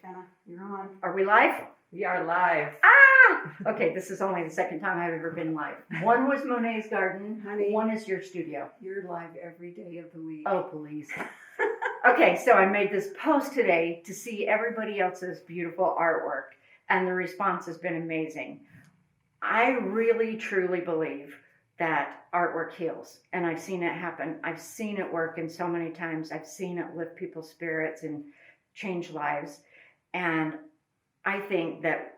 Jenna, you're on. Are we live? We are live. Okay, this is only the second time I've ever been live. One was Monet's garden. Honey. One is your studio. You're live every day of the week. Oh, please. Okay, so I made this post today to see everybody else's beautiful artwork, and the response has been amazing. I really, truly believe that artwork heals, and I've seen it happen. I've seen it work in so many times. I've seen it lift people's spirits and change lives, and I think that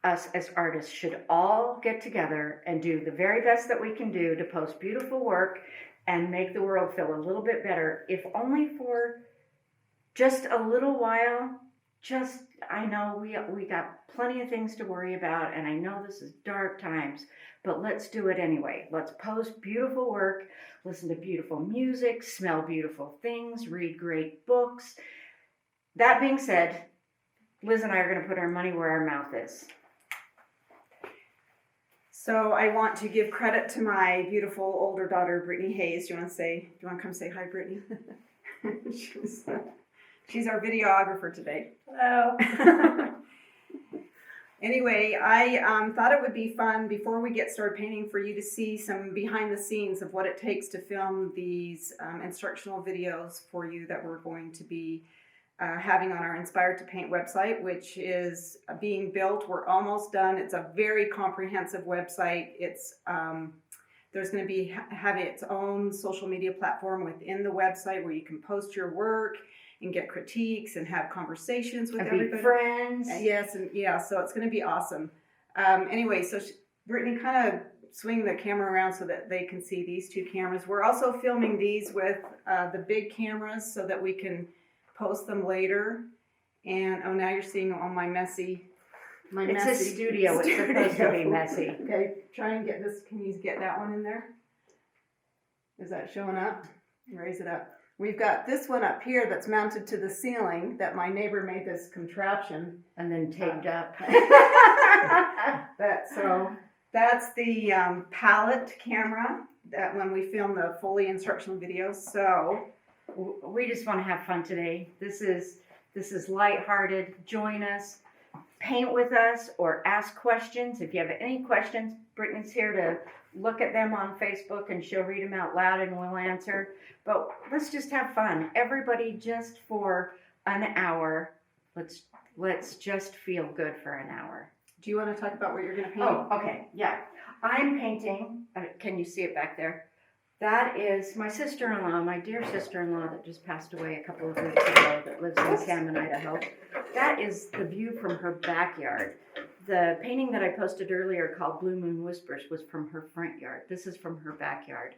us as artists should all get together and do the very best that we can do to post beautiful work and make the world feel a little bit better, if only for just a little while. I know we got plenty of things to worry about, and I know this is dark times, but let's do it anyway. Let's post beautiful work, listen to beautiful music, smell beautiful things, read great books. That being said, Liz and I are going to put our money where our mouth is. So I want to give credit to my beautiful older daughter, Brittany Hayes. Do you want to come say hi, Brittany? She's our videographer today. Hello. Anyway, I thought it would be fun before we get started painting for you to see some behind the scenes of what it takes to film these instructional videos for you that we're going to be having on our Inspired to Paint website, which is being built. We're almost done. It's a very comprehensive website. It's there's going to be having its own social media platform within the website where you can post your work and get critiques and have conversations with everybody. Be friends. Yes, and yeah, so it's going to be awesome. Anyway, so Brittany, kind of swing the camera around so that they can see these two cameras. We're also filming these with the big cameras so that we can post them later. And oh, now you're seeing all my messy. It's a studio. It's supposed to be messy. Okay, try and get this. Can you get that one in there? Is that showing up? Raise it up. We've got this one up here that's mounted to the ceiling that my neighbor made this contraption. And then taped up. That's the palette camera that when we film the fully instructional videos. So we just want to have fun today. This is lighthearted. Join us, paint with us, or ask questions. If you have any questions, Brittany's here to look at them on Facebook, and she'll read them out loud and we'll answer. But let's just have fun. Everybody, just for an hour, let's just feel good for an hour. Do you want to talk about what you're going to paint? Oh, okay, yeah. I'm painting, can you see it back there? That is my sister-in-law, my dear sister-in-law that just passed away a couple of weeks ago, that lives in Salmon, Idaho. That is the view from her backyard. The painting that I posted earlier called Blue Moon Whispers was from her front yard. This is from her backyard.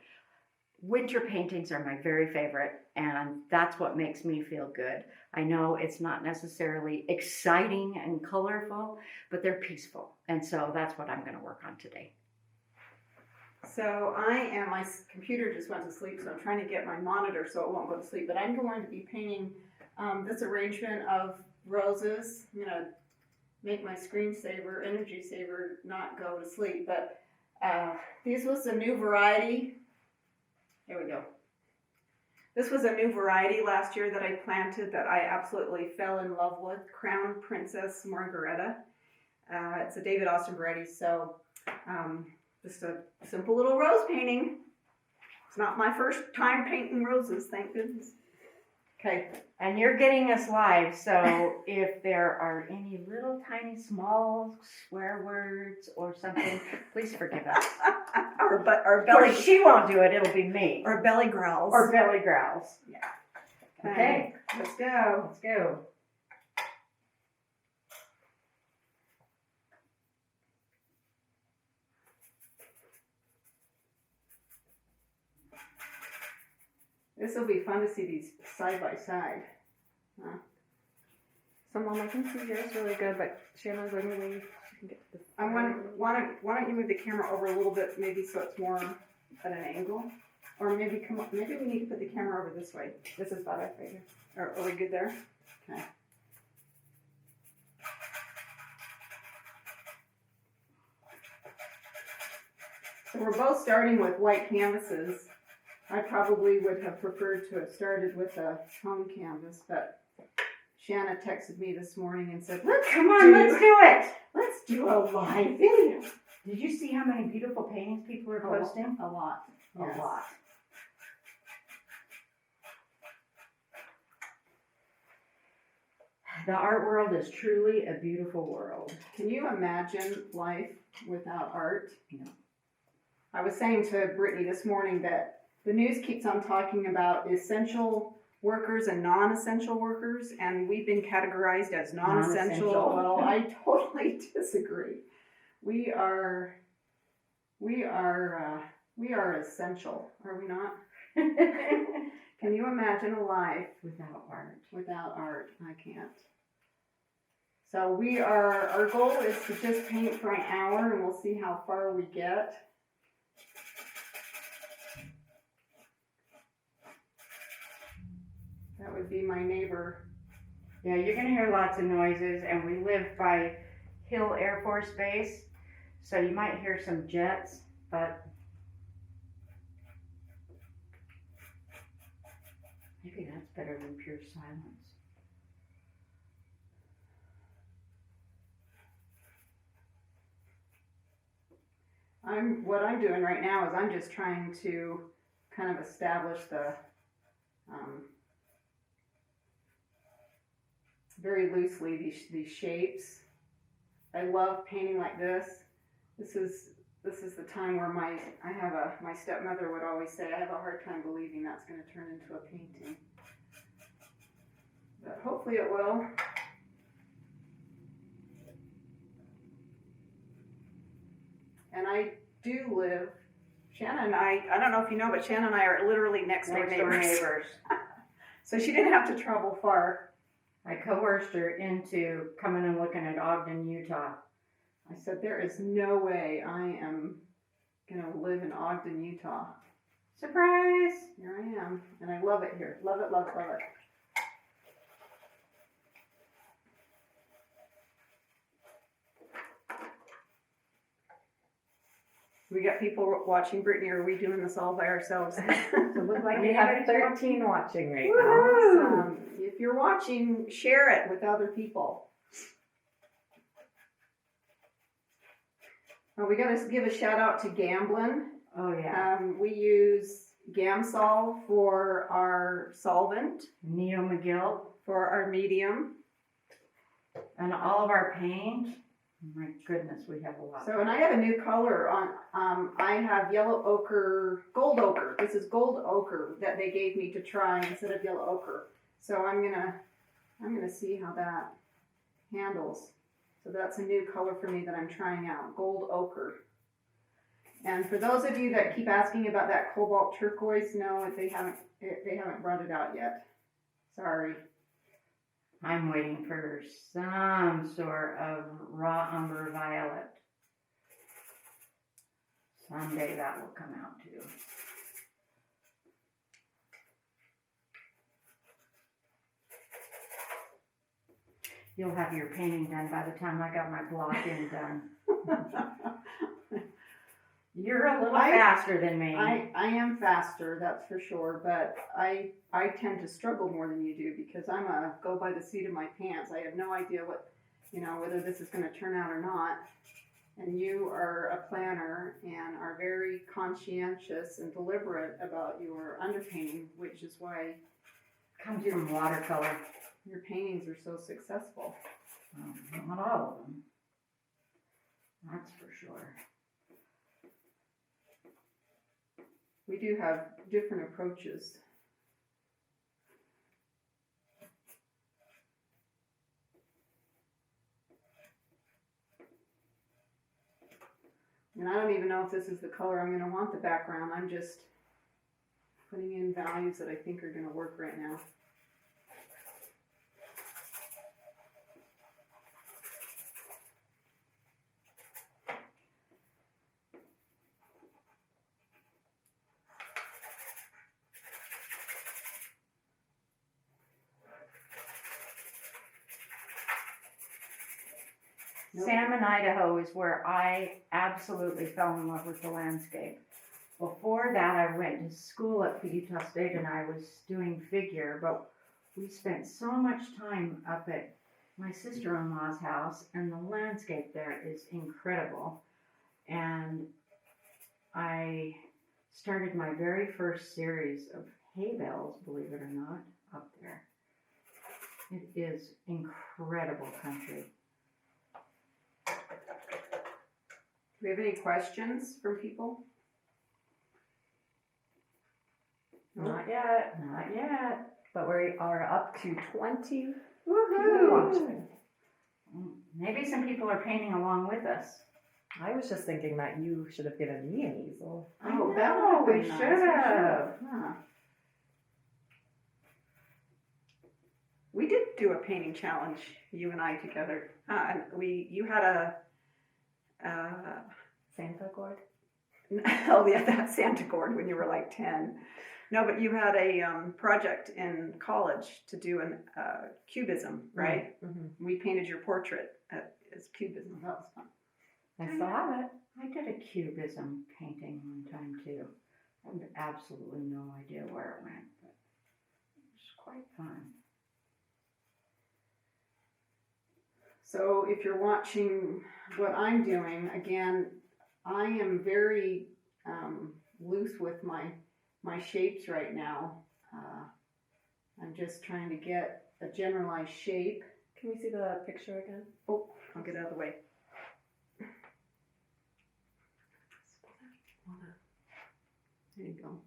Winter paintings are my very favorite, and that's what makes me feel good. I know it's not necessarily exciting and colorful, but they're peaceful, and so that's what I'm going to work on today. So my computer just went to sleep, so I'm trying to get my monitor so it won't go to sleep. But I'm going to be painting this arrangement of roses. I'm going to make my screensaver, energy saver, not go to sleep. But this was a new variety. Here we go. This was a new variety last year that I planted that I absolutely fell in love with. Crown Princess Margareta. It's a David Austin variety, so just a simple little rose painting. It's not my first time painting roses, thank goodness. Okay, and you're getting us live, so if there are any little tiny small swear words or something, please forgive us. Or belly. Or she won't do it, it'll be me. Or belly growls. Or belly growls. Yeah. Okay, let's go. Let's go. This will be fun to see these side by side. So Mom, I can see yours really good, but Shanna's going to leave. Why don't you move the camera over a little bit, maybe so it's more at an angle, or maybe maybe we need to put the camera over this way. This is better for you. Are we good there? Okay. So we're both starting with white canvases. I probably would have preferred to have started with a home canvas, but Shanna texted me this morning and said, let's Come on, let's do it. let's do a live video. Did you see how many beautiful paintings people are posting? A lot. Yes. A lot. The art world is truly a beautiful world. Can you imagine life without art? No. I was saying to Brittany this morning that the news keeps on talking about essential workers and non-essential workers, and we've been categorized as non-essential. Non-essential. Well, I totally disagree. We are essential, are we not? Can you imagine a life Without art. without art? I can't. So our goal is to just paint for an hour, and we'll see how far we get. That would be my neighbor. Yeah, you're going to hear lots of noises, and we live by Hill Air Force Base, so you might hear some jets, but maybe that's better than pure silence. What I'm doing right now is I'm just trying to kind of establish the very loosely these shapes. I love painting like this. This is the time where my stepmother would always say, I have a hard time believing that's going to turn into a painting. But hopefully it will. And I do live, Shanna and I don't know if you know, but Shanna and I are literally next door neighbors. So she didn't have to travel far. I coerced her into coming and looking at Ogden, Utah. I said, there is no way I am going to live in Ogden, Utah. Surprise! Here I am, and I love it here. Love it, love it, love it. We got people watching. Brittany, are we doing this all by ourselves? So look like We have 13 watching right now. Awesome. If you're watching, share it with other people. We got to give a shout out to Gamblin. Oh yeah. We use Gamsol for our solvent, Neo McGill. for our medium. And all of our paint. My goodness, we have a lot. So, and I have a new color on, I have yellow ochre, gold ochre. This is gold ochre that they gave me to try instead of yellow ochre. So I'm gonna see how that handles. So that's a new color for me that I'm trying out, gold ochre. And for those of you that keep asking about that cobalt turquoise, no, they haven't brought it out yet. Sorry. I'm waiting for some sort of raw umber violet. Someday that will come out too. You'll have your painting done by the time I got my blocking done. You're a little faster than me. I am faster, that's for sure, but I tend to struggle more than you do because I'm a go by the seat of my pants. I have no idea whether this is going to turn out or not. And you are a planner and are very conscientious and deliberate about your underpainting, which is why Comes from watercolor. your paintings are so successful. Not all of them. That's for sure. We do have different approaches. And I don't even know if this is the color I'm going to want the background. I'm just putting in values that I think are going to work right now. Nope. Salmon, Idaho is where I absolutely fell in love with the landscape. Before that, I went to school at Utah State and I was doing figure, but we spent so much time up at my sister-in-law's house, and the landscape there is incredible. And I started my very first series of hay bales, believe it or not, up there. It is incredible country. Do we have any questions from people? Not yet, Not yet. but we are up to 20 people Woohoo! watching. Maybe some people are painting along with us. I was just thinking that you should have given me an easel. Oh, that know, would we be nice. should have. Huh. We did do a painting challenge, you and I together. And you had a, Santa gourd? oh yeah, that Santa gourd when you were like 10. No, but you had a project in college to do an cubism, right? Mm-hmm. We painted your portrait as cubism. That was fun. I still have it. I did a cubism painting one time too. I have absolutely no idea where it went, but it was quite fun. So if you're watching what I'm doing, again, I am very loose with my shapes right now. I'm just trying to get a generalized shape. Can we see the picture again? Oh, I'll get out of the way. There you go.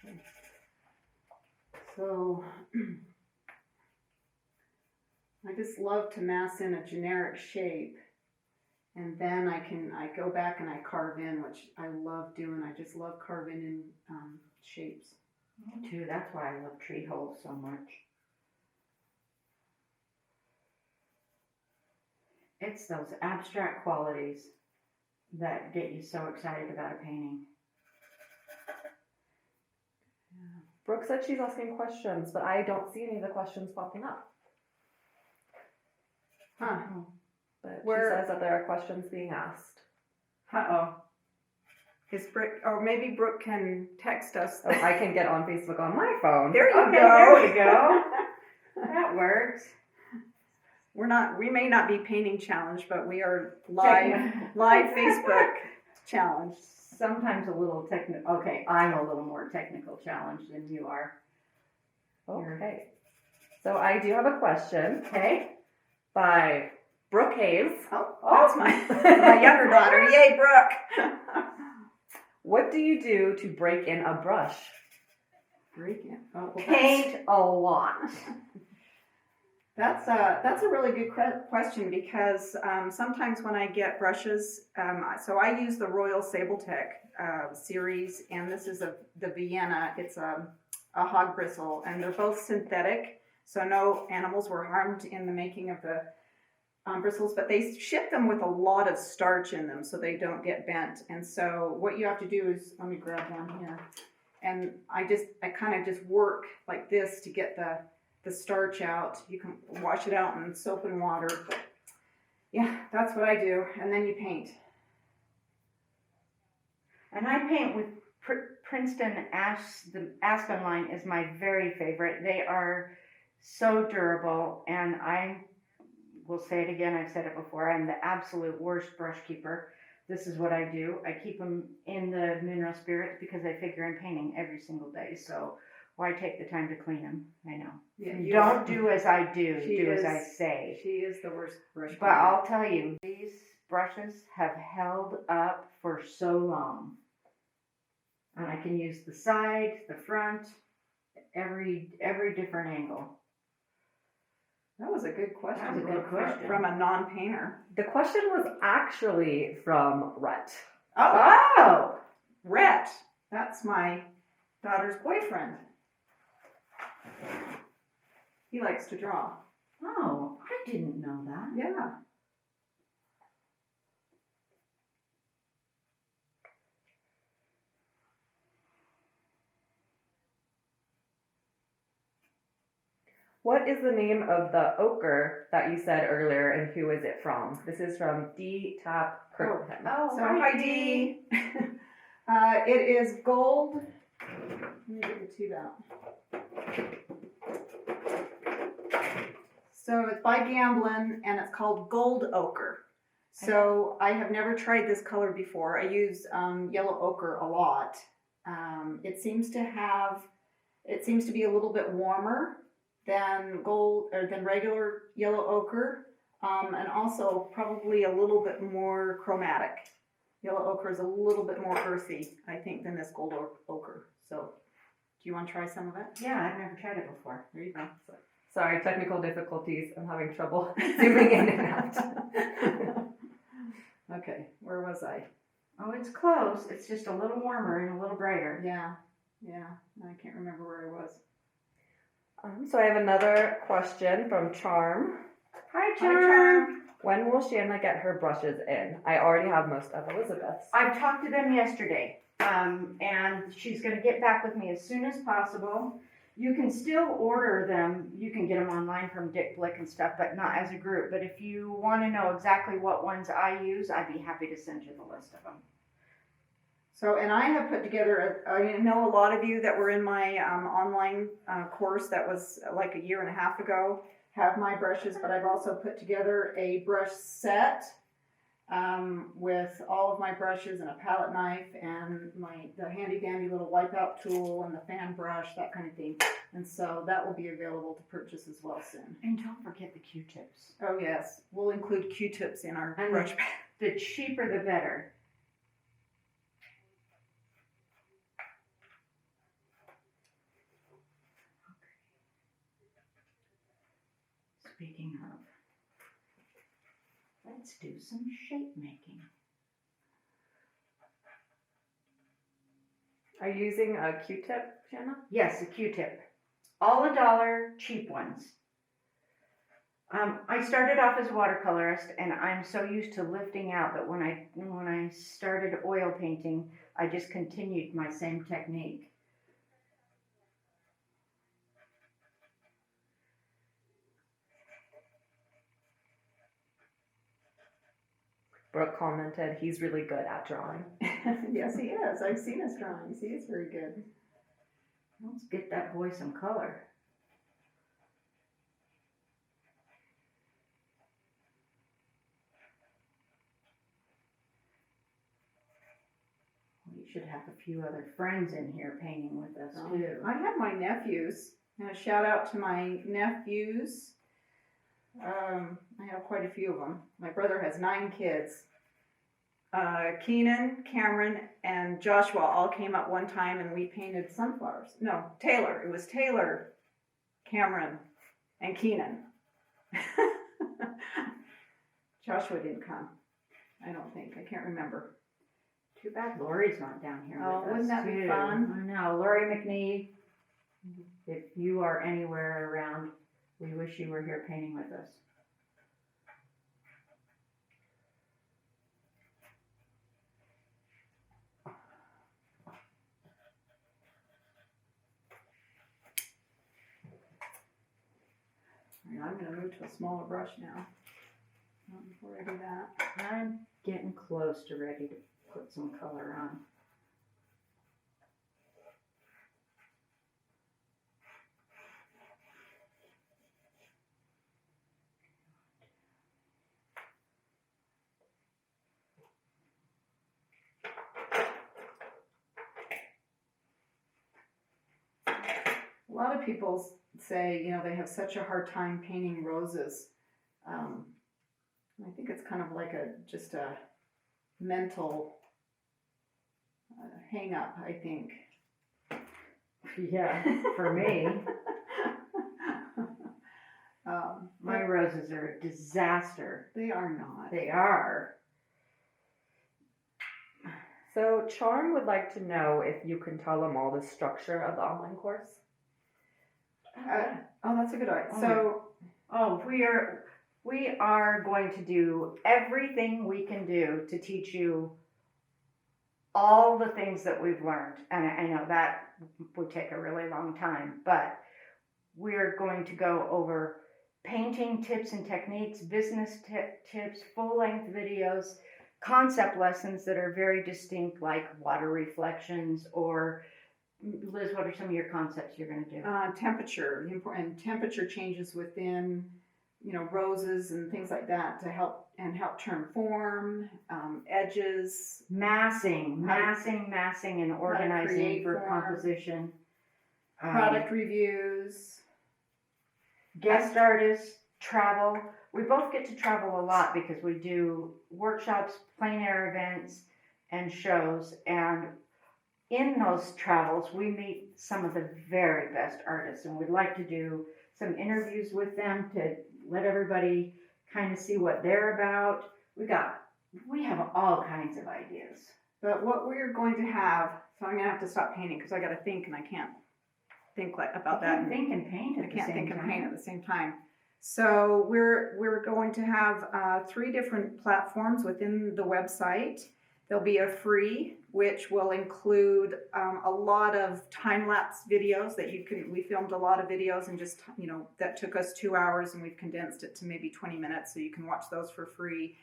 Okay. So I just love to mass in a generic shape, and then I go back and I carve in, which I love doing. I just love carving in shapes. Me too. That's why I love tree holes so much. It's those abstract qualities that get you so excited about a painting. Brooke said she's asking questions, but I don't see any of the questions popping up. Huh. But Where- she says that there are questions being asked. Uh-oh. Is Brooke, or maybe Brooke can text us. Oh, I can get on Facebook on my phone. There you Okay, go. there you go. That works. We may not be painting challenged, but we are live Facebook challenge. Sometimes a little technical. Okay, I'm a little more technical challenged than you are. Okay. So I do have a question Okay. by Brooke Hayes. Oh, that's my younger daughter. Yay, Brooke. What do you do to break in a brush? Break it. Oh, well, Paint a lot. That's a really good question because sometimes when I get brushes, so I use the Royal Sabletech series, and this is the Vienna. It's a hog bristle, and they're both synthetic, so no animals were harmed in the making of the bristles, but they ship them with a lot of starch in them so they don't get bent. And so what you have to do is, let me grab one here, and I kind of just work like this to get the starch out. You can wash it out in soap and water. Yeah, that's what I do. And then you paint. And I paint with Princeton the Aspen line is my very favorite. They are so durable, and I will say it again, I've said it before, I'm the absolute worst brush keeper. This is what I do. I keep them in the mineral spirits because I figure I'm painting every single day. So why take the time to clean them? I know. Yeah, Don't do as I do. She Do is- as I say. She is the worst brush. But I'll tell you, these brushes have held up for so long. And I can use the side, the front, every different angle. That was a good question. That was a good question. From a non-painter. The question was actually from Rhett. Oh, Oh! Rhett. That's my daughter's boyfriend. He likes to draw. Oh, I didn't know that. Yeah. What is the name of the ochre that you said earlier, and who is it from? This is from D. Tap Kirkman. Oh, So hi Dee. It is gold Let me get the tube out. So it's by Gamblin and it's called Gold Ochre. So I have never tried this color before. I use yellow ochre a lot. It seems to be a little bit warmer than than regular yellow ochre, and also probably a little bit more chromatic. Yellow ochre is a little bit more earthy, I think, than this gold ochre. So, do you want to try some of it? Yeah, I've never tried it before. There you go. Sorry, technical difficulties. I'm having trouble zooming in and out. Okay, where was I? Oh, it's close. It's just a little warmer and a little brighter. Yeah, I can't remember where I was. So I have another question from Charm. Hi, Hi, Charm. Charm. When will Shanna get her brushes in? I already have most of Elizabeth's. I talked to them yesterday, and she's going to get back with me as soon as possible. You can still order them. You can get them online from Dick Blick and stuff, but not as a group. But if you want to know exactly what ones I use, I'd be happy to send you the list of them. So, and I have put together, I know a lot of you that were in my online course that was like a year and a half ago have my brushes, but I've also put together a brush set with all of my brushes and a palette knife and the handy dandy little wipeout tool and the fan brush, that kind of thing. And so that will be available to purchase as well soon. And don't forget the Q-tips. Oh yes, we'll include Q-tips in our And brush bag. The cheaper the better. Speaking of, let's do some shape making. Are you using a Q-tip, Shanna? Yes, a Q-tip. All $1, cheap ones. I started off as a watercolorist, and I'm so used to lifting out that when I started oil painting, I just continued my same technique. Brooke commented, he's really good at drawing. Yes, he is. I've seen his drawings. He is very good. Let's get that boy some color. We should have a few other friends in here painting with us too. I have my nephews. And a shout out to my nephews. I have quite a few of them. My brother has 9 kids. Keenan, Cameron, and Joshua all came up one time and we painted sunflowers. No, Taylor. It was Taylor, Cameron, and Keenan. Joshua didn't come. I don't think. I can't remember. Too bad Lori's not down here Oh, with us. wouldn't that be too. fun? I know. Lori McNee, if you are anywhere around, we wish you were here painting with us. I'm going to move to a smaller brush now. Before I do that. I'm getting close to ready to put some color on. A lot of people say, they have such a hard time painting roses. I think it's kind of like just a mental hang up, I think. Yeah, for me. My But roses are a disaster. they are not. They are. So Charm would like to know if you can tell them all the structure of the online course. Oh, that's a good idea. So, We are going to do everything we can do to teach you all the things that we've learned. And I know that would take a really long time, but we're going to go over painting tips and techniques, business tips, full-length videos, concept lessons that are very distinct, like water reflections or Liz, what are some of your concepts you're going to do? Temperature, and temperature changes within, roses and things like that to help turn form, edges. Massing and organizing create for form. composition. Product reviews. Guest artists, travel. We both get to travel a lot because we do workshops, plein air events, and shows. And in those travels, we meet some of the very best artists, and we'd like to do some interviews with them to let everybody kind of see what they're about. We have all kinds of ideas. But what we're going to have, so I'm going to have to stop painting because I got to think and I can't think about that. Think and paint at I the can't same think and time. paint at the same time. So we're going to have 3 different platforms within the website. There'll be a free, which will include a lot of time-lapse videos that we filmed a lot of videos and just, that took us 2 hours and we've condensed it to maybe 20 minutes, so you can watch those for free.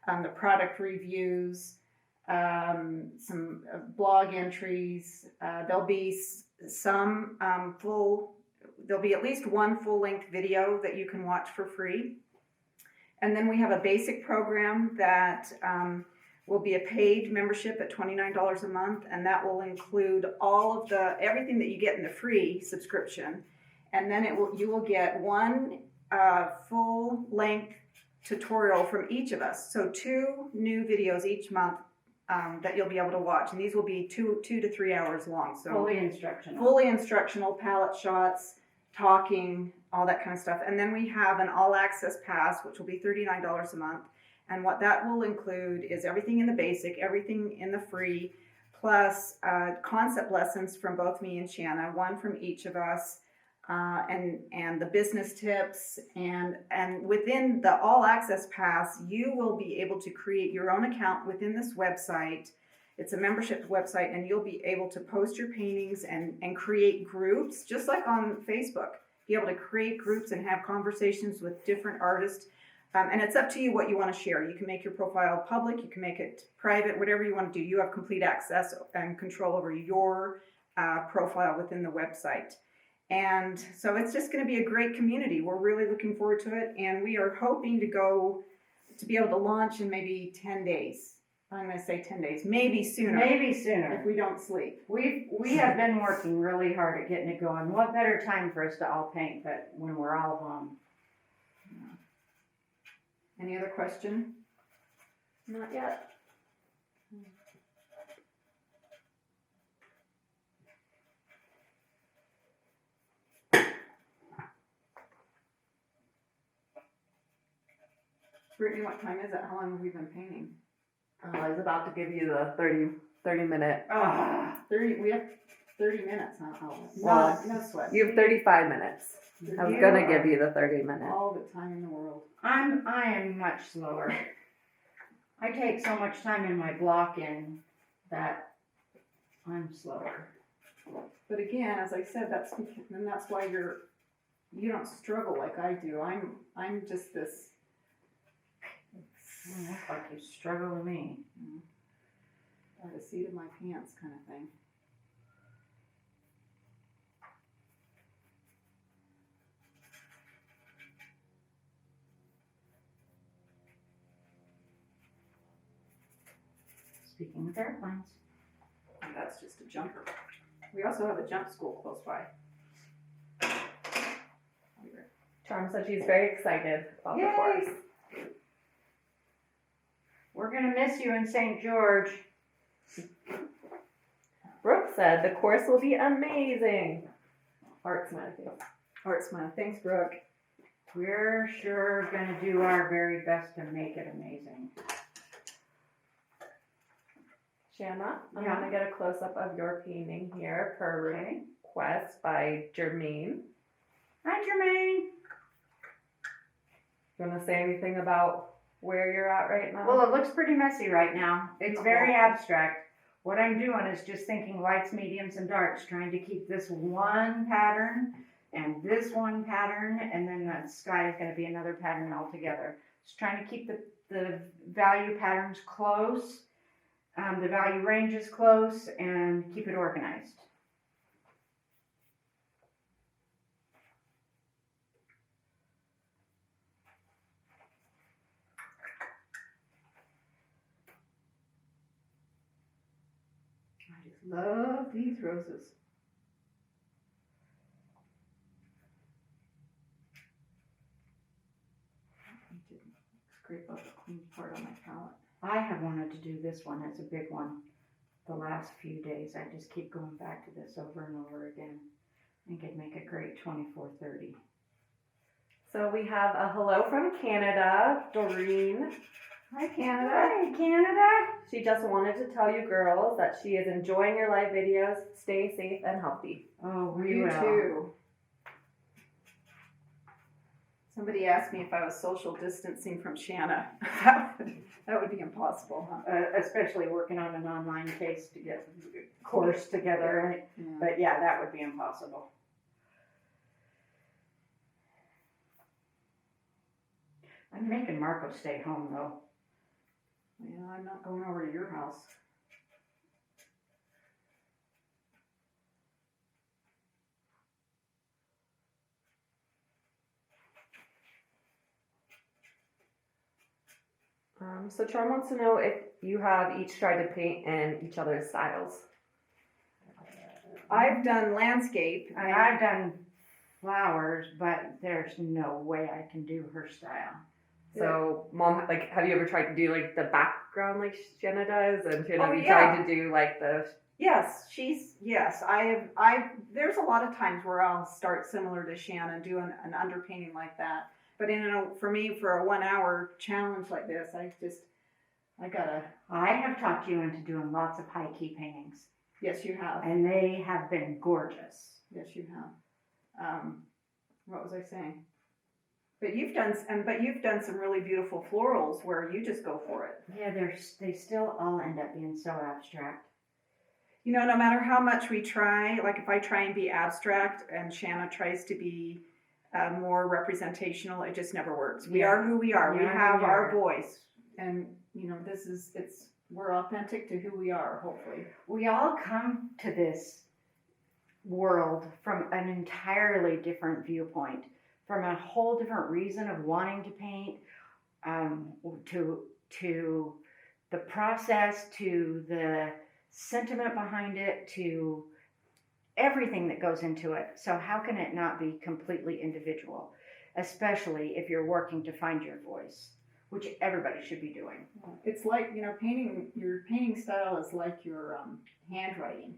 The product reviews, some blog entries. There'll be some there'll be at least one full-length video that you can watch for free. And then we have a basic program that will be a paid membership at $29 a month, and that will include all of everything that you get in the free subscription. And then you will get one full-length tutorial from each of us. So 2 new videos each month that you'll be able to watch, and these will be 2 to 3 hours long. So Fully instructional. Fully instructional, palette shots, talking, all that kind of stuff. And then we have an all-access pass, which will be $39 a month. And what that will include is everything in the basic, everything in the free, plus concept lessons from both me and Shanna, one from each of us, and the business tips. And within the all access pass, you will be able to create your own account within this website. It's a membership website, and you'll be able to post your paintings and create groups, just like on Facebook. Be able to create groups and have conversations with different artists. And it's up to you what you want to share. You can make your profile public, you can make it private, whatever you want to do. You have complete access and control over your profile within the website. And so it's just going to be a great community. We're really looking forward to it. And we are hoping to be able to launch in maybe 10 days. I'm going to say 10 days, maybe sooner. Maybe sooner. If we don't sleep. We have been working really hard at getting it going. What better time for us to all paint but when we're all home? Any other question? Not yet. Brittany, what time is it? How long have we been painting? I was about to give you the 30 minute. 30. We have 30 minutes, huh? Oh, Well, no sweat. You have 35 minutes. I was gonna give you the 30 minute. All the time in the world. I am much slower. I take so much time in my block in that I'm slower. But again, as I said, that's why you don't struggle like I do. I'm just this. That's like you struggle with me. By the seat of my pants kind of thing. Speaking of airplanes. And that's just a jumper. We also have a jump school close by. Charm said she's very excited about the course. We're gonna miss you in St. George. Brooke said the course will be amazing. Heart smiley face. Heart smile. Thanks, Brooke. We're sure gonna do our very best to make it amazing. Shanna, I'm Yeah. gonna get a close up of your painting here per request by Jermaine. Hi, Jermaine. You wanna say anything about where you're at right now? Well, it looks pretty messy right now. It's very abstract. What I'm doing is just thinking lights, mediums, and darks, trying to keep this one pattern and this one pattern, and then the sky is going to be another pattern altogether. Just trying to keep the value patterns close, the value ranges close, and keep it organized. love these roses. I need to scrape up the clean part on my palette. I have wanted to do this one. It's a big one. The last few days, I just keep going back to this over and over again. I think it'd make a great 2430. So we have a hello from Canada, Doreen. Hi, Canada. Hi, Canada. She just wanted to tell you girls that she is enjoying your live videos. Stay safe and healthy. Oh, we You will. too. Somebody asked me if I was social distancing from Shanna. That would be impossible, huh? Especially working on an online case to get the course together. Yeah. But yeah, that would be impossible. I'm making Marco stay home though. Yeah, I'm not going over to your house. So Charm wants to know if you have each tried to paint in each other's styles. I've done landscape. I've done flowers, but there's no way I can do her style. So, Mom, like, have you ever tried to do like the background like Shanna does, and Shanna, Oh, have you yeah. tried to do like the? Yes, there's a lot of times where I'll start similar to Shannon, do an underpainting like that. But for me, for a 1 hour challenge like this, I gotta, I have talked you into doing lots of high key paintings, yes, you have. and they have been gorgeous. Yes, you have. What was I saying? But you've done some really beautiful florals where you just go for it. Yeah, they still all end up being so abstract. You know, no matter how much we try, like if I try and be abstract and Shanna tries to be more representational, it just never works. We Yeah. are who we are. We We are who have we our are. voice, and you know, we're authentic to who we are. Hopefully, We all come to this world from an entirely different viewpoint, from a whole different reason of wanting to paint, to the process, to the sentiment behind it, to everything that goes into it. So how can it not be completely individual, especially if you're working to find your voice, which everybody should be doing. it's like, you know, painting. Your painting style is like your handwriting,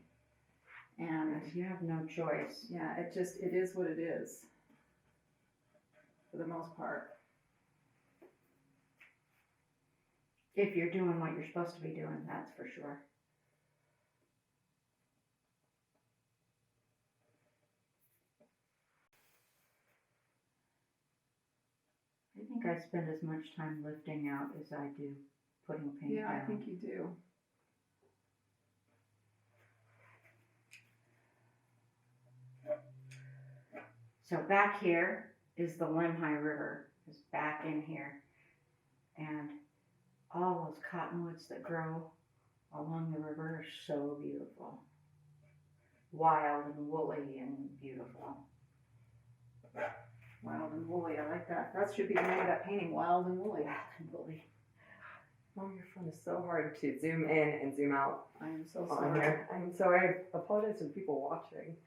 and You have no choice. yeah, it is what it is for the most part. If you're doing what you're supposed to be doing, that's for sure. I think I spend as much time lifting out as I do putting paint Yeah, down. I think you do. So back here is the Lemhi River, is back in here. And all those cottonwoods that grow along the river are so beautiful. Wild and woolly and beautiful. Wild and woolly, I like that. That should be the name of that painting, Wild and Woolly. Wild and woolly. Oh, your phone is so hard to zoom in and zoom out I am so on sorry. here. I'm sorry. I apologize to people watching.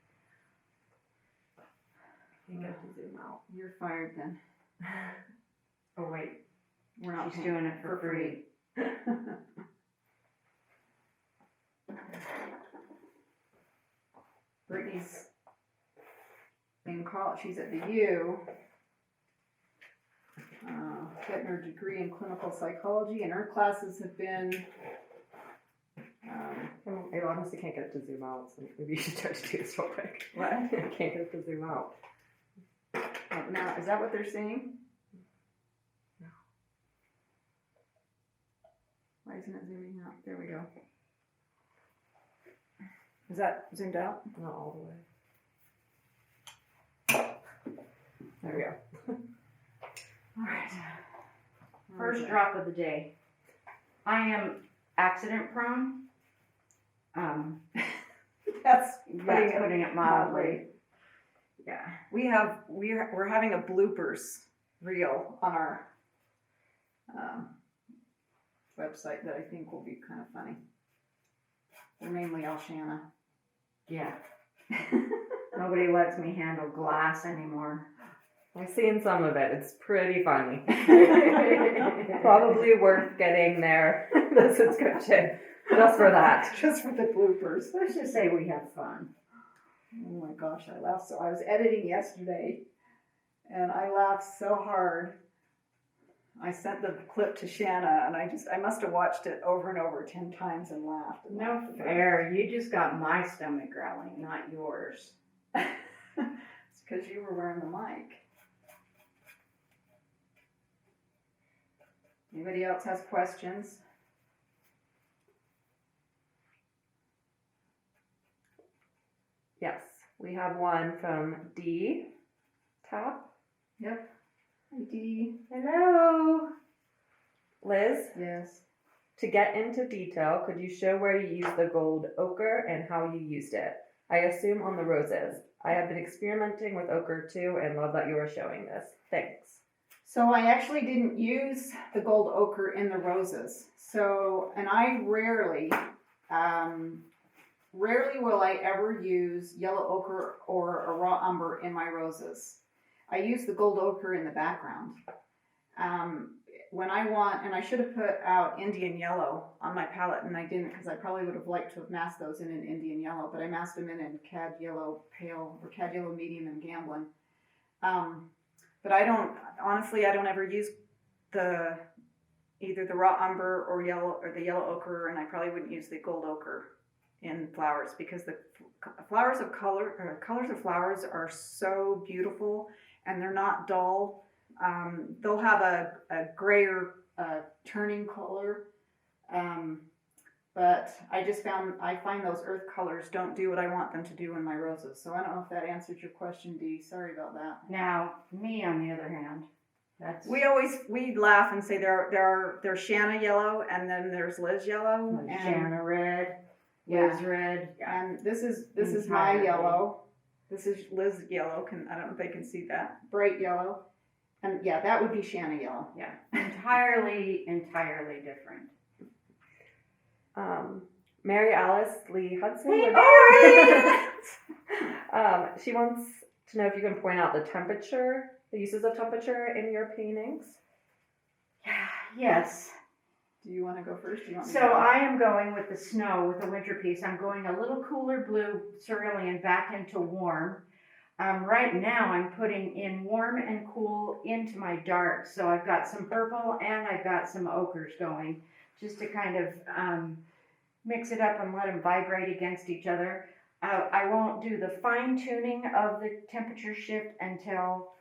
I can't get to zoom out. You're fired then. Oh wait, We're not she's paying doing it for free. Brittany's in college. She's at the U, getting her degree in clinical psychology, and her classes have been. I honestly can't get it to zoom out, so maybe you should try to do this real quick. What? I can't get it to zoom out. Now, is that what they're saying? No. Why isn't it zooming out? There we go. Is that zoomed out? Not all the way. There we go. All right. First drop of the day. I am accident prone. That's Putting it mildly. Yeah. We're having a bloopers reel on our website that I think will be kind of funny. They're mainly all Shanna. Yeah. Nobody lets me handle glass anymore. I've seen some of it. It's pretty funny. Probably worth getting the subscription just for that. Just for the bloopers. Let's just say we have fun. Oh my gosh, I laughed so. I was editing yesterday, and I laughed so hard. I sent the clip to Shanna, and I must have watched it over and over 10 times and laughed. And No laughed. fair. You just got my stomach growling, not yours. It's because you were wearing the mic. Anybody else has questions? Yes, we have one from D. Tap. Yep. Hi, Dee. Hello. Liz, Yes. to get into detail, could you show where you used the gold ochre and how you used it? I assume on the roses. I have been experimenting with ochre too and love that you are showing this. Thanks. So I actually didn't use the gold ochre in the roses. So, and I rarely will I ever use yellow ochre or a raw umber in my roses. I use the gold ochre in the background. When I want, and I should have put out Indian yellow on my palette, and I didn't because I probably would have liked to have masked those in an Indian yellow, but I masked them in cad yellow pale or cad yellow medium and gamblin. But I don't ever use either the raw umber or the yellow ochre, and I probably wouldn't use the gold ochre in flowers because the colors of flowers are so beautiful and they're not dull. They'll have a grayer turning color, but I find those earth colors don't do what I want them to do in my roses. So I don't know if that answered your question, Dee. Sorry about that. Now, me on the other hand, We laugh and say there's Shanna yellow and then there's Liz yellow and Shanna red, Yeah. Liz red. Yeah. and this is my Entirely. yellow. This is Liz yellow. I don't know if they can see that. Bright yellow. And yeah, that would be Shanna yellow. Yeah. Entirely different. Mary Alice Lee Hudson. Hey, Mary! She wants to know if you can point out the uses of temperature in your paintings. Yes. Do you want to go first? Do you want me So to go? I am going with the snow with the winter piece. I'm going a little cooler blue cerulean back into warm. Right now I'm putting in warm and cool into my dark. So I've got some purple and I've got some ochres going just to kind of mix it up and let them vibrate against each other. I won't do the fine tuning of the temperature shift until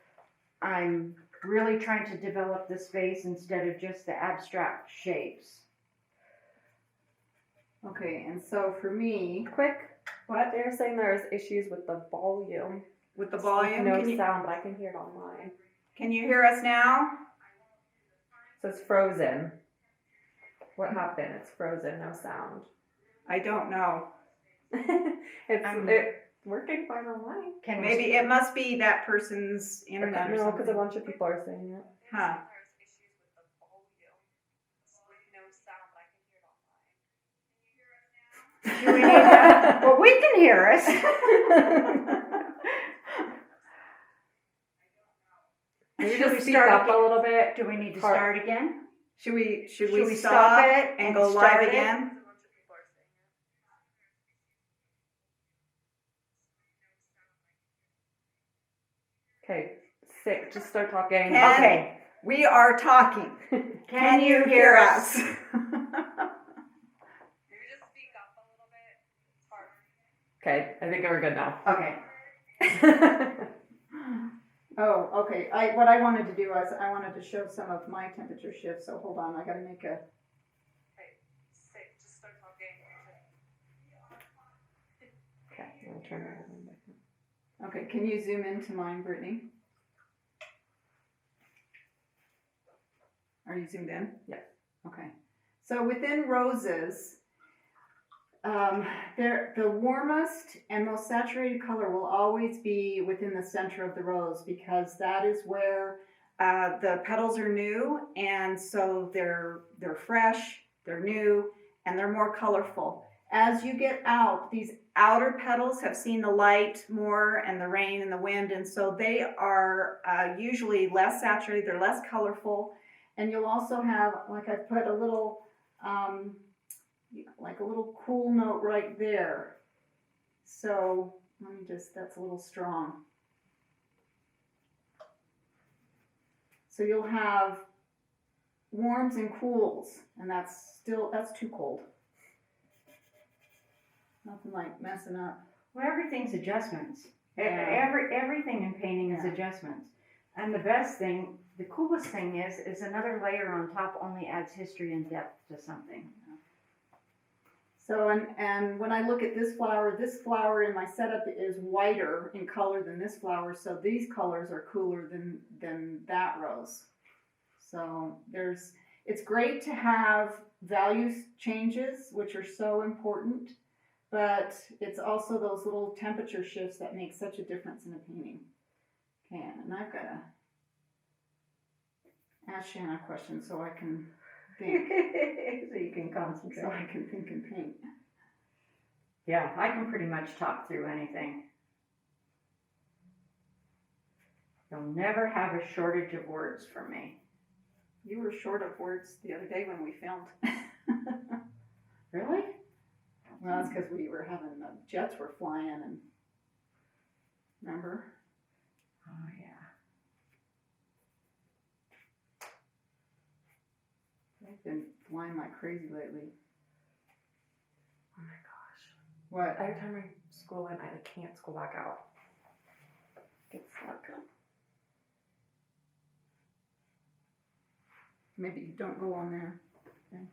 I'm really trying to develop the space instead of just the abstract shapes. Okay, and so for me, What? They're saying there's issues with the volume. with the volume, No sound, but I can hear it online. can you hear us now? So it's frozen. What happened? It's frozen, no sound. I don't know. It's working fine online. Maybe it must be that person's internet or No, because a something. bunch of people are saying it. Huh. Do we need that? Well, we can hear us. Maybe Should we just speak start up again? a little bit. Do we need to start again? Should we Should we stop stop it and and go start live it? again? Okay, sick. Just start talking. Ken? Okay. We are talking. Can you hear us? Okay, I think we're good now. Okay. Oh, okay. What I wanted to do was I wanted to show some of my temperature shifts. So hold on, I got to make a. Okay, I'm gonna turn it on. Okay, can you zoom into mine, Brittany? Are you zoomed in? Yeah. Okay. So within roses, the warmest and most saturated color will always be within the center of the rose because that is where the petals are new, and so they're fresh, they're new, and they're more colorful. as you get out, these outer petals have seen the light more and the rain and the wind, and so they are usually less saturated, they're less colorful, and you'll also have, like I put a little, like a little cool note right there. So let me just, that's a little strong. So you'll have warms and cools, and that's too cold. Nothing like messing up. Well, everything's adjustments. Yeah. Everything in painting is Yeah. adjustments. And the best thing, the coolest thing is another layer on top only adds history and depth to something. So, and when I look at this flower in my setup is whiter in color than this flower, so these colors are cooler than that rose. So it's great to have value changes, which are so important, but it's also those little temperature shifts that make such a difference in a painting. Okay, and I've got to ask Shanna a question so I can think. So you can concentrate. So I can think and paint. Yeah, I can pretty much talk through anything. You'll never have a shortage of words from me. You were short of words the other day when we filmed. Really? Well, that's because we were having, the jets were flying and, remember? Oh, yeah. They've been flying like crazy lately. Oh my gosh. What? Every time I school in, I can't school back out. It's like, maybe you don't go on there. Okay.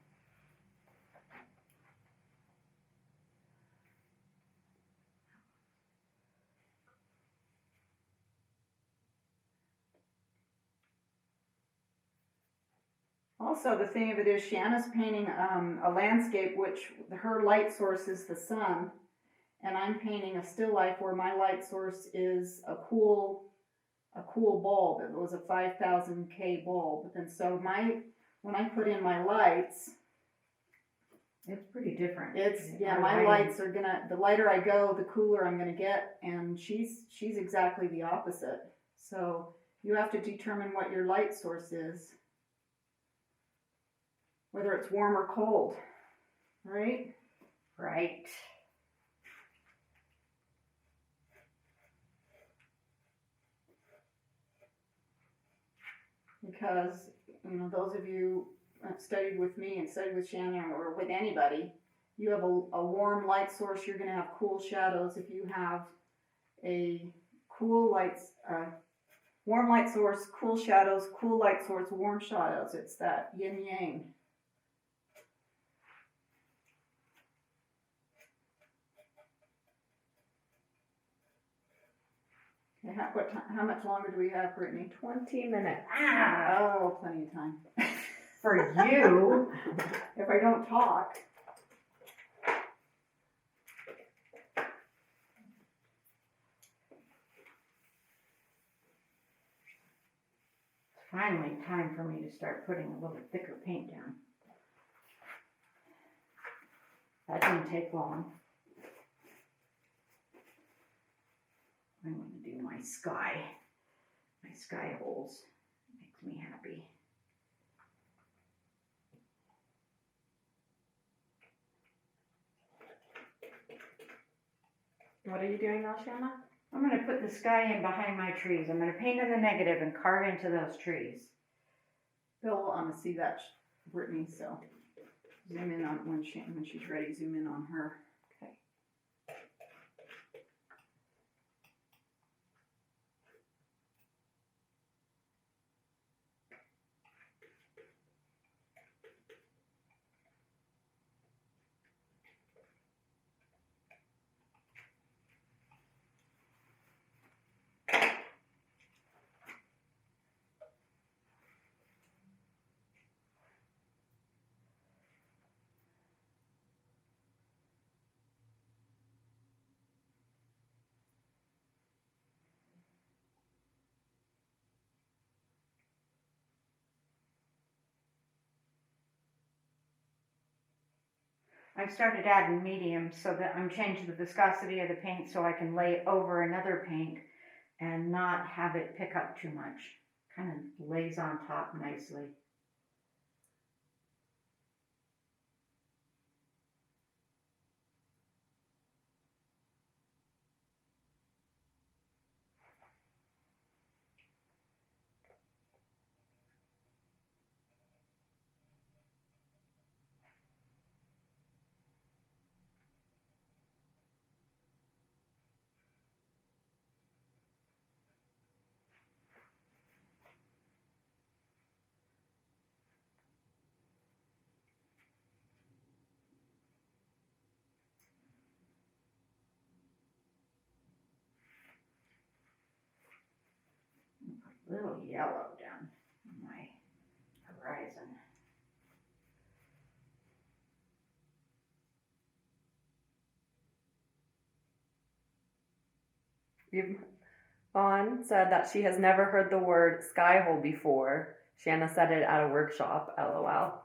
Also, the thing of it is, Shanna's painting a landscape, which her light source is the sun, and I'm painting a still life where my light source is a cool bulb. It was a 5,000 K bulb, and so when I put in my lights, It's pretty different. my lights are the lighter I go, the cooler I'm gonna get, and she's exactly the opposite. So you have to determine what your light source is, whether it's warm or cold, right? Right. Because, those of you that studied with me and studied with Shannon or with anybody, you have a warm light source, you're going to have cool shadows. If you have a warm light source, cool shadows, cool light source, warm shadows, it's that yin yang. Okay, how much longer do we have, Brittany? 20 minutes. Oh, plenty of time. For you. If I don't talk. It's finally time for me to start putting a little thicker paint down. That didn't take long. I'm going to do my sky holes. Makes me happy. What are you doing now, Shanna? I'm going to put the sky in behind my trees. I'm going to paint in the negative and carve into those trees. Bill will want to see that, Brittany, so zoom in on when she's ready, zoom in on her. Okay. I've started adding medium so that I'm changing the viscosity of the paint so I can lay over another paint and not have it pick up too much. Kind of lays on top nicely. Little yellow down my horizon. Yvonne said that she has never heard the word sky hole before. Shanna said it at a workshop, LOL.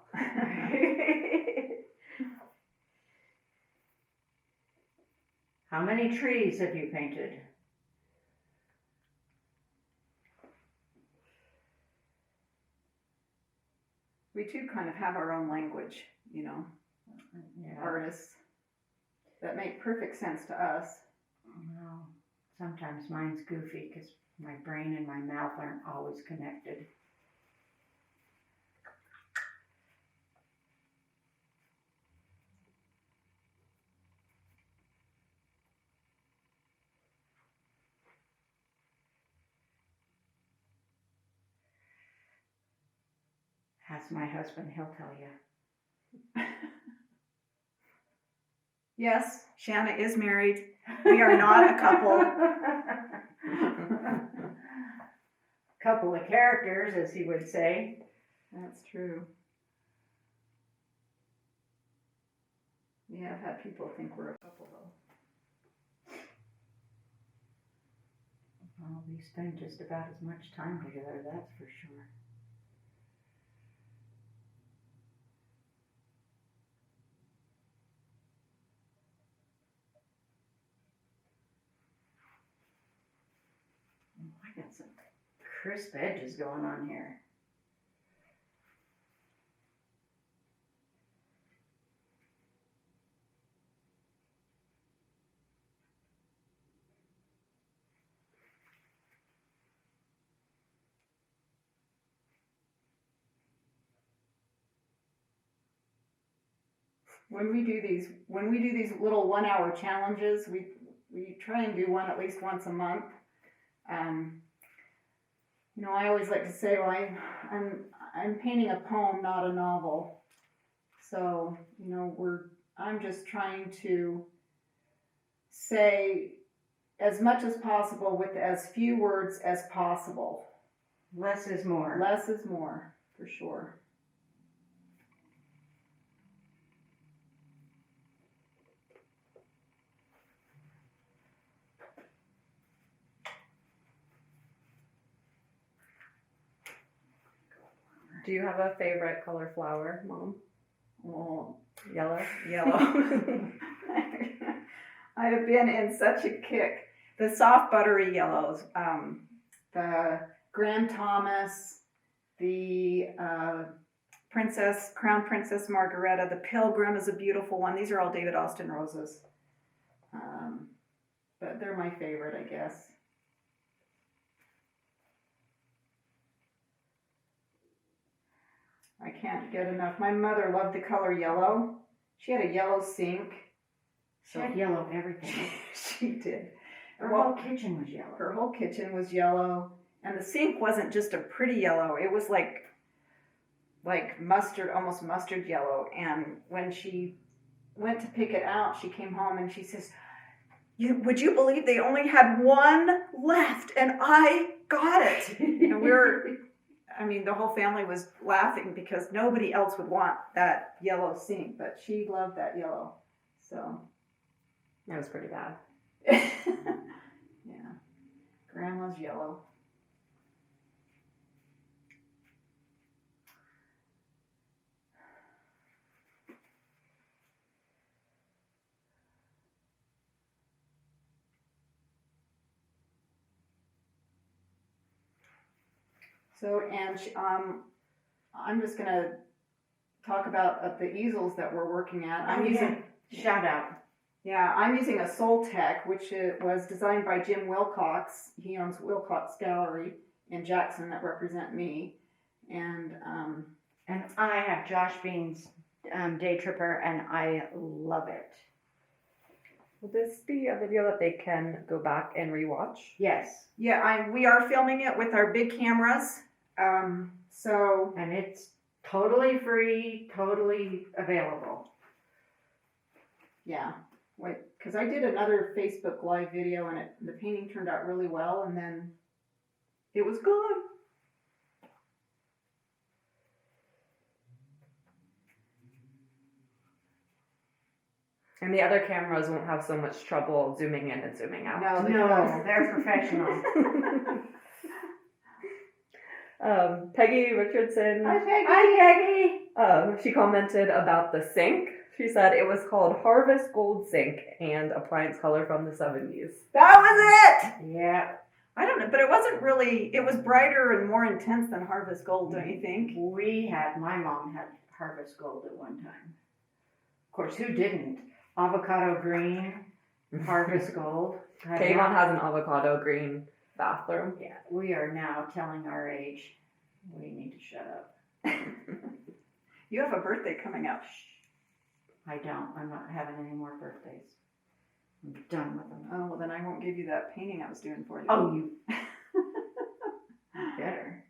How many trees have you painted? We too kind of have our own language, you know, Yeah. artists that make perfect sense to us. Well, sometimes mine's goofy because my brain and my mouth aren't always connected. Ask my husband, he'll tell you. Yes, Shanna is married. We are not a couple. Couple of characters, as he would say. That's true. We have had people think we're a couple, though. Well, we spend just about as much time together, that's for sure. I got some crisp edges going on here. When we do these little 1 hour challenges, we try and do one at least once a month. You know, I always like to say, well, I'm painting a poem, not a novel. So, you know, I'm just trying to say as much as possible with as few words as possible. Less is more. Less is more, for sure. Do you have a favorite color flower, Mom? Well, Yellow? yellow. I have been in such a kick. The soft buttery yellows, the Graham Thomas, the Crown Princess Margareta, the Pilgrim is a beautiful one. These are all David Austin roses. But they're my favorite, I guess. I can't get enough. My mother loved the color yellow. She had a yellow sink. She had yellow everything. She did. Her whole kitchen was yellow. Her whole kitchen was yellow. And the sink wasn't just a pretty yellow. It was like mustard, almost mustard yellow. And when she went to pick it out, she came home and she says, would you believe they only had one left and I got it? And the whole family was laughing because nobody else would want that yellow sink, but she loved that yellow. So That was pretty bad. yeah, Grandma's yellow. So, and I'm just gonna talk about the easels that we're working at. I'm using, Shout out. yeah, I'm using a Soul Tech, which was designed by Jim Wilcox. He owns Wilcox Gallery in Jackson that represent me. And And I have Josh Bean's Day Tripper, and I love it. Will this be a video that they can go back and rewatch? Yes. yeah, we are filming it with our big cameras. So And it's totally free, totally available. yeah, wait, because I did another Facebook Live video and the painting turned out really well, and then it was gone. And the other cameras won't have so much trouble zooming in and zooming out. No, No, they're professional. Peggy Richardson, Hi, Peggy. she commented about the sink. She said it was called Harvest Gold Sink and appliance color from the 70s. That was it! Yeah. I don't know, but it wasn't really, it was brighter and more intense than Harvest Gold, don't you think? My mom had Harvest Gold at one time. Of course, who didn't? Avocado green, Harvest Gold. Kayvon has an avocado green bathroom. Yeah, we are now telling our age. We need to shut up. You have a birthday coming up. I don't. I'm not having any more birthdays. I'm done with them. Oh, well then I won't give you that painting I was doing for you. Oh, you better.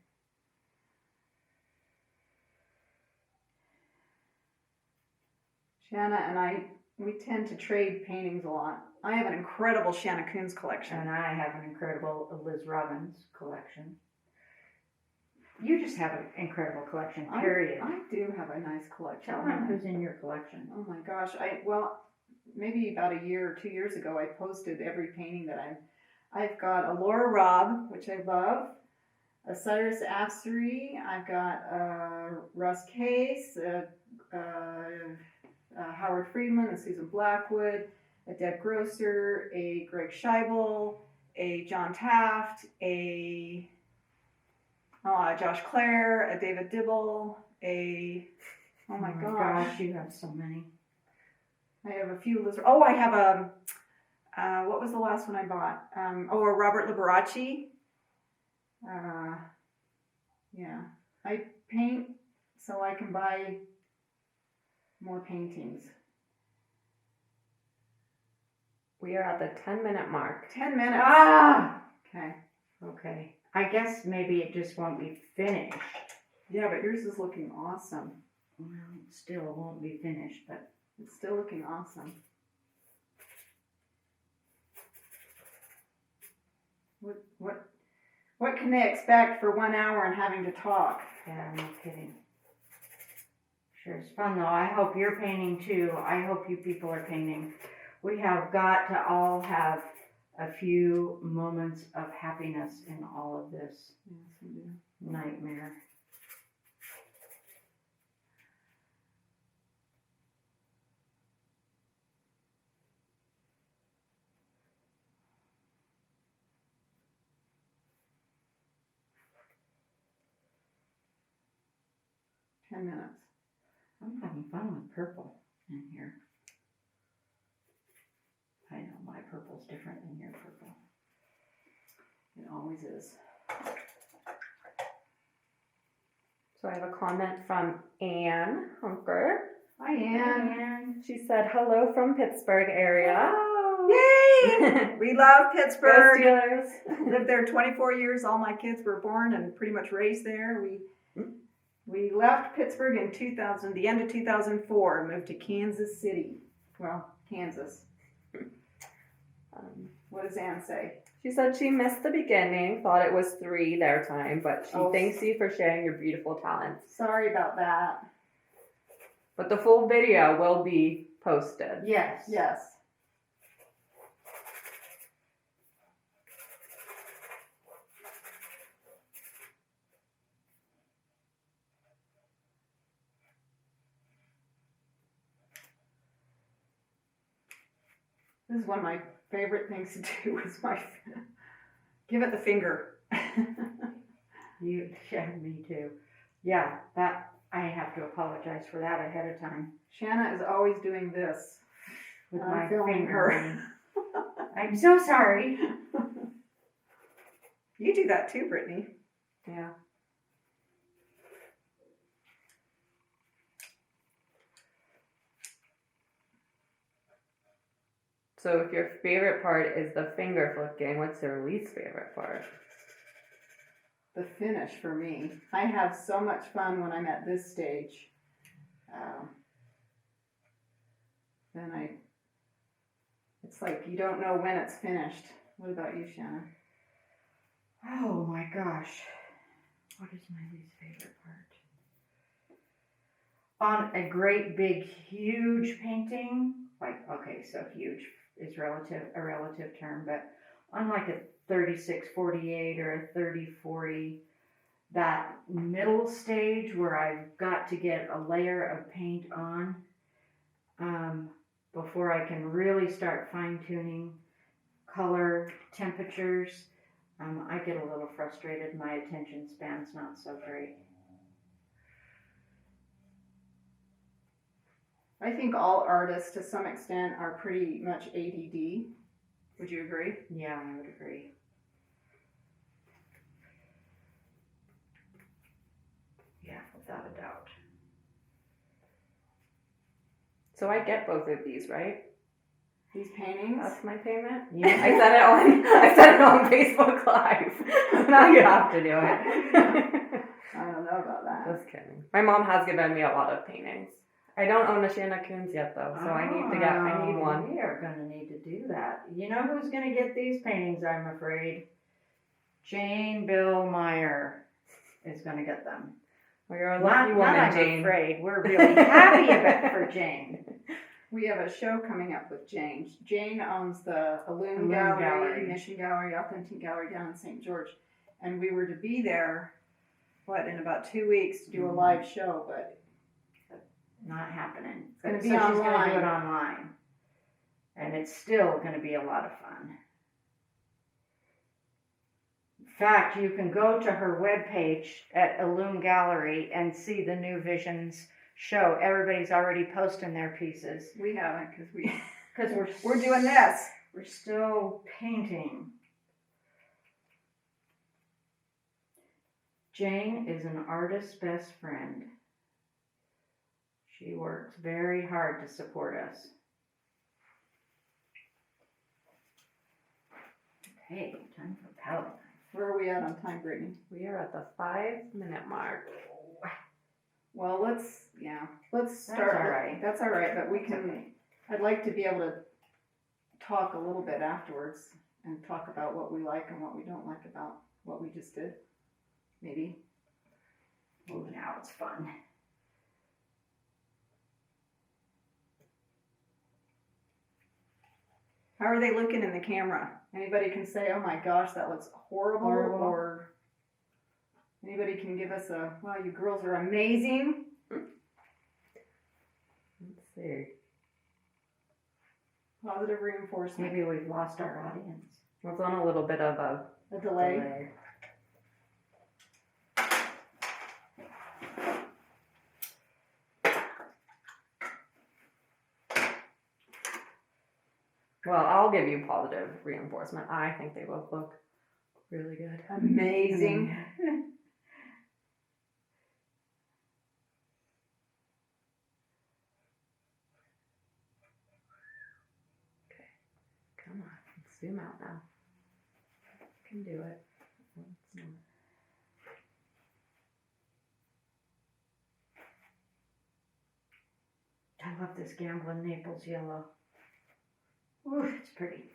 Shanna and we tend to trade paintings a lot. I have an incredible Shanna Kunz collection. And I have an incredible Liz Robbins collection. You just have an incredible collection, period. I do have a nice collection. Tell them who's in your collection. Oh my gosh, maybe about a year or 2 years ago, I posted every painting that I've got a Laura Robb, which I love, a Cyrus Afsary, I've got a Russ Case, a Howard Friedman, a Susan Blackwood, a Deb Grosser, a Greg Scheibel, a John Taft, a Josh Clare, a David Dibble, oh my gosh, you have so many. I have a few lizards. Oh, I have a, what was the last one I bought? A Robert Liberace. Yeah. I paint so I can buy more paintings. We are at the 10-minute mark. 10 minutes. Ah! Okay. Okay. I guess maybe it just won't be finished. Yeah, but yours is looking awesome. Well, it still won't be finished, but It's still looking awesome. What can they expect for 1 hour and having to talk? yeah, no kidding. Sure, it's fun though. I hope you're painting too. I hope you people are painting. We have got to all have a few moments of happiness in all of this Yes, we do. nightmare. Ten minutes. I'm having fun with purple in here. I know my purple's different than your purple. It always is. So I have a comment from Anne Hunker. Hi, Ann. She said, hello from Pittsburgh area. Yay! We love Go Pittsburgh. Steelers. Lived there 24 years. All my kids were born and pretty much raised there. We left Pittsburgh in the end of 2004, and moved to Kansas City. Well, Kansas. What does Ann say? She said she missed the beginning, thought it was 3 their time, but she Oh. thanks you for sharing your beautiful talents. Sorry about that. But the full video will be posted. Yes. Yes. This is one of my favorite things to do is give it the finger. Yeah, me too. Yeah, that, I have to apologize for that ahead of time. Shanna is always doing this. With I'm my filming finger. her. I'm so sorry. You do that too, Brittany. Yeah. So if your favorite part is the finger flicking, what's your least favorite part? The finish for me. I have so much fun when I'm at this stage. Then it's like you don't know when it's finished. What about you, Shanna? Oh my gosh. What is my least favorite part? On a great big huge painting, like, okay, so huge is a relative term, but on like a 36-48 or a 30-40, that middle stage where I've got to get a layer of paint on before I can really start fine tuning color, temperatures, I get a little frustrated. My attention span's not so great. I think all artists to some extent are pretty much ADD. Would you agree? Yeah, I would agree. Yeah, without a doubt. So I get both of these, right? These paintings? That's my payment. Yeah. I said it on Facebook Live. Now you have to do it. I don't know about that. Just kidding. My mom has given me a lot of paintings. I don't own a Shanna Kunz yet though, so I need one. We are gonna need to do that. You know who's gonna get these paintings, I'm afraid? Jane Bill Meyer is gonna get them. Well, you're a lucky woman, I'm Jane. afraid. We're really happy about for Jane. We have a show coming up with Jane. Jane owns the Illume Illume Gallery, Gallery. Mission Gallery, Authentic Gallery down in St. George. And we were to be there, in about 2 weeks to do a live show, but Not happening. It's gonna So be she's gonna online. do it online. And it's still gonna be a lot of fun. In fact, you can go to her webpage at Illume Gallery and see the New Visions show. Everybody's already posting their pieces. we haven't because We're doing this. We're still painting. Jane is an artist's best friend. She works very hard to support us. Okay, time for palette knife. Where are we at on time, Brittany? We are at the 5-minute mark. Well, let's start. That's all right. That's all right, but we That's can. okay. I'd like to be able to talk a little bit afterwards and talk about what we like and what we don't like about what we just did. Maybe. Oh, now it's fun. How are they looking in the camera? Anybody can say, "Oh my gosh, that looks horrible," Horrible. or anybody can give us a, "Wow, you girls are amazing." Let's see. Positive reinforcement. Maybe we've lost our audience. It's on a little bit of A delay. delay. Well, I'll give you positive reinforcement. I think they both look really good. Amazing. Come on, let's zoom out now. You can do it. I love this Gamblin' Naples yellow. Ooh, it's pretty.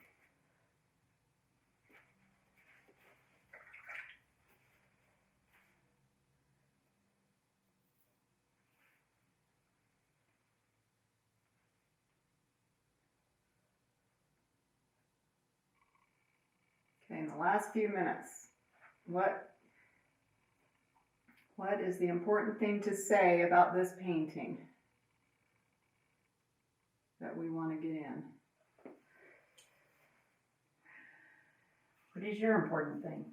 Okay, in the last few minutes, what is the important thing to say about this painting that we want to get in? What is your important thing?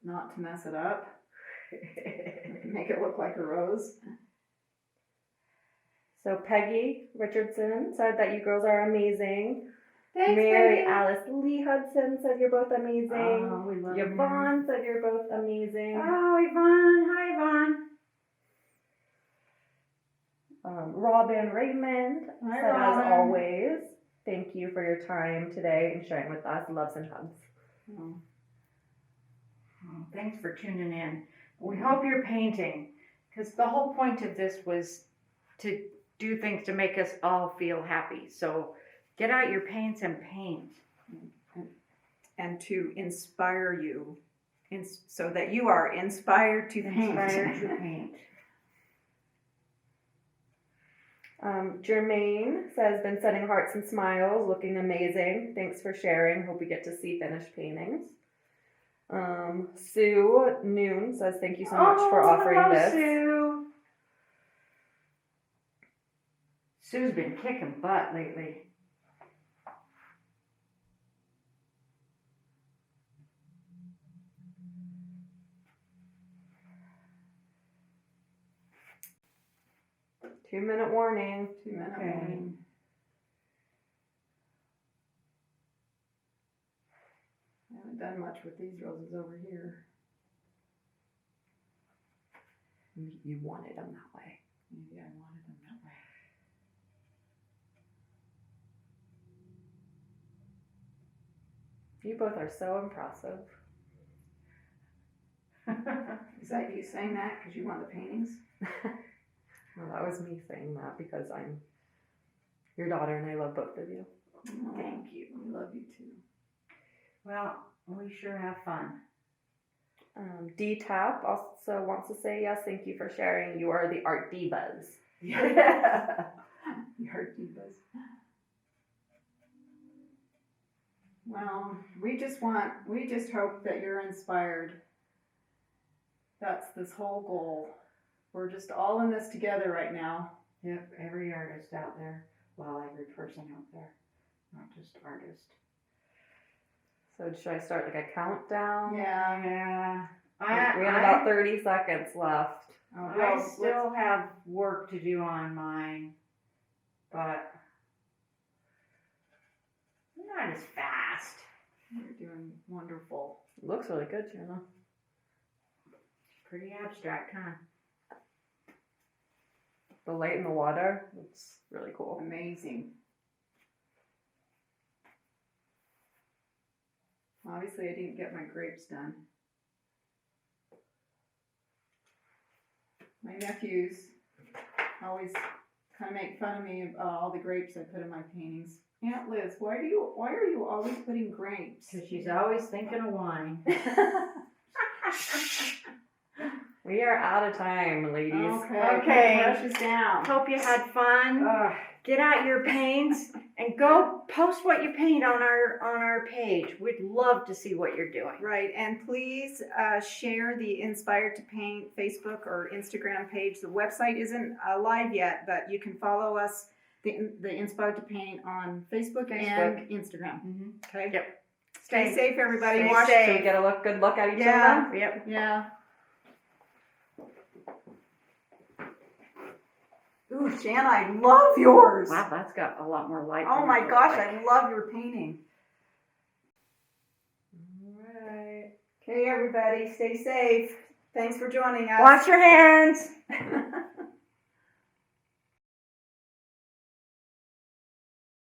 not to mess it up. Make it look like a rose. So Peggy Richardson said that you girls are amazing. Thanks, Mary baby. Alice Lee Hudson said you're both amazing. Oh, we love Yvonne said you're both amazing. Oh, Yvonne. Hi, Yvonne. Robin Raymond Hi, said, Robin. as always, thank you for your time today and sharing with us. Loves and hugs. Oh. Oh, thanks for tuning in. We hope you're painting, because the whole point of this was to do things to make us all feel happy. So get out your paints and paint. And to inspire you, so that you are inspired to paint. Inspired to paint. Jermaine says, been sending hearts and smiles, looking amazing. Thanks for sharing. Hope we get to see finished paintings. Sue Noon says, thank you so much for offering hello, this. Sue. Sue's been kicking butt lately. Two-minute warning. 2-minute Okay. warning. I haven't done much with these roses over here. You wanted them that way. Maybe I wanted them that way. You both are so impressive. Is that you saying that because you want the paintings? Well, that was me saying that because I'm your daughter and I love both of you. Oh, thank you. We love you too. Well, we sure have fun. D-Tap also wants to say, yes, thank you for sharing. You are the art divas. You heard divas. Well, we just hope that you're inspired. That's this whole goal. We're just all in this together right now. Yep, every artist out there. Well, every person out there, not just artist. So should I start like a countdown? Yeah. Yeah. We have about 30 seconds left. Oh, I well, still have work to do on mine, but not as fast. you're doing wonderful. It looks really good, Jenna. Pretty abstract, huh? The light in the water, it's really cool. Amazing. Obviously, I didn't get my grapes done. My nephews always kind of make fun of me about all the grapes I put in my paintings. Aunt Liz, why are you always putting grapes? Because she's always thinking of wine. We are out of time, ladies. Okay. Brush us down. Hope you had fun. Get out your paints and go post what you paint on our page. We'd love to see what you're doing. Right, and please share the Inspired to Paint Facebook or Instagram page. The website isn't live yet, but you can follow us, the Inspired to Paint, on Facebook and Instagram. Mm-hmm. Okay. Yep. Stay safe, everybody. Stay Wash safe. So we get a good look at each Yeah. of them. Yep. Yeah. Ooh, Shan, I love yours. Wow, that's got a lot more light. Oh than my it gosh, looks like. I love your painting. All right. Okay, everybody, stay safe. Thanks for joining us. Wash your hands.